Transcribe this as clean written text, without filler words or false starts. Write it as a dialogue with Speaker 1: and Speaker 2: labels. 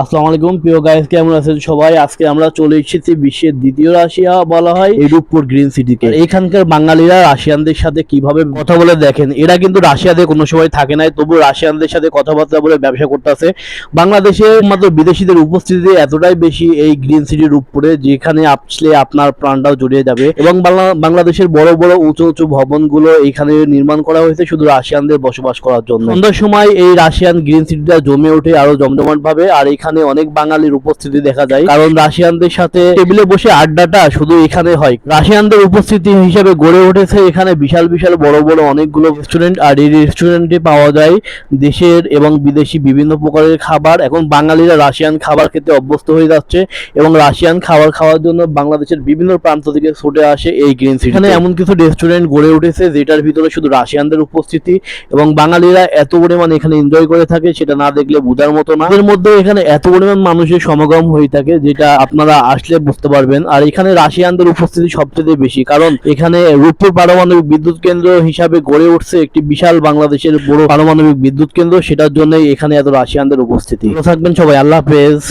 Speaker 1: আসসালামু আলাইকুম প্রিয় গাইস, কেমন আছেন সবাই? আজকে আমরা চলে এসেছি বিশ্বের দ্বিতীয় রাশিয়া বলা হয় এই রূপপুর গ্রিন সিটিকে। এখানকার বাঙালিরা রাশিয়ানদের সাথে কিভাবে কথা বলে দেখেন। এরা কিন্তু রাশিয়াতে কোনো সময় থাকে নাই, তবু রাশিয়ানদের সাথে কথাবার্তা বলে ব্যবসা করতেছে। বাংলাদেশে মাত্র বিদেশিদের উপস্থিতি এতটাই বেশি এই গ্রিন সিটি রূপপুরে, যেখানে আসলে আপনার প্রাণটাও জড়িয়ে যাবে। এবং বাংলাদেশের বড় বড় উঁচু উঁচু ভবনগুলো এখানে নির্মাণ করা হয়েছে শুধু রাশিয়ানদের বসবাস করার জন্য। সন্ধ্যার সময় এই রাশিয়ান গ্রিন সিটিটা জমে ওঠে আরো জমজমাট ভাবে, আর এখানে অনেক বাঙালির উপস্থিতি দেখা যায়, কারণ রাশিয়ানদের সাথে টেবিলে বসে আড্ডাটা শুধু এখানে হয়। রাশিয়ানদের উপস্থিতি হিসেবে গড়ে উঠেছে এখানে বিশাল বিশাল বড় বড় অনেকগুলো রেস্টুরেন্ট, আর এই রেস্টুরেন্টে পাওয়া যায় দেশের এবং বিদেশি বিভিন্ন প্রকারের খাবার। এখন বাঙালিরা রাশিয়ান খাবার খেতে অভ্যস্ত হয়ে যাচ্ছে এবং রাশিয়ান খাবার খাওয়ার জন্য বাংলাদেশের বিভিন্ন প্রান্ত থেকে ছুটে আসে এই গ্রিন সিটি। এখানে এমন কিছু রেস্টুরেন্ট গড়ে উঠেছে যেটার ভিতরে শুধু রাশিয়ানদের উপস্থিতি, এবং বাঙালিরা এত পরিমাণ এখানে এনজয় করে থাকে সেটা না দেখলে বোঝার মতো না। এর মধ্যে এখানে এত পরিমাণ মানুষের সমাগম হয়ে থাকে যেটা আপনারা আসলে বুঝতে পারবেন। আর এখানে রাশিয়ানদের উপস্থিতি সবচেয়ে বেশি, কারণ এখানে রূপপুর পারমাণবিক বিদ্যুৎ কেন্দ্র হিসাবে গড়ে উঠছে একটি বিশাল বাংলাদেশের বড় পারমাণবিক বিদ্যুৎ কেন্দ্র, সেটার জন্যই এখানে এত রাশিয়ানদের উপস্থিতি। ভালো থাকবেন সবাই, আল্লাহ হাফেজ।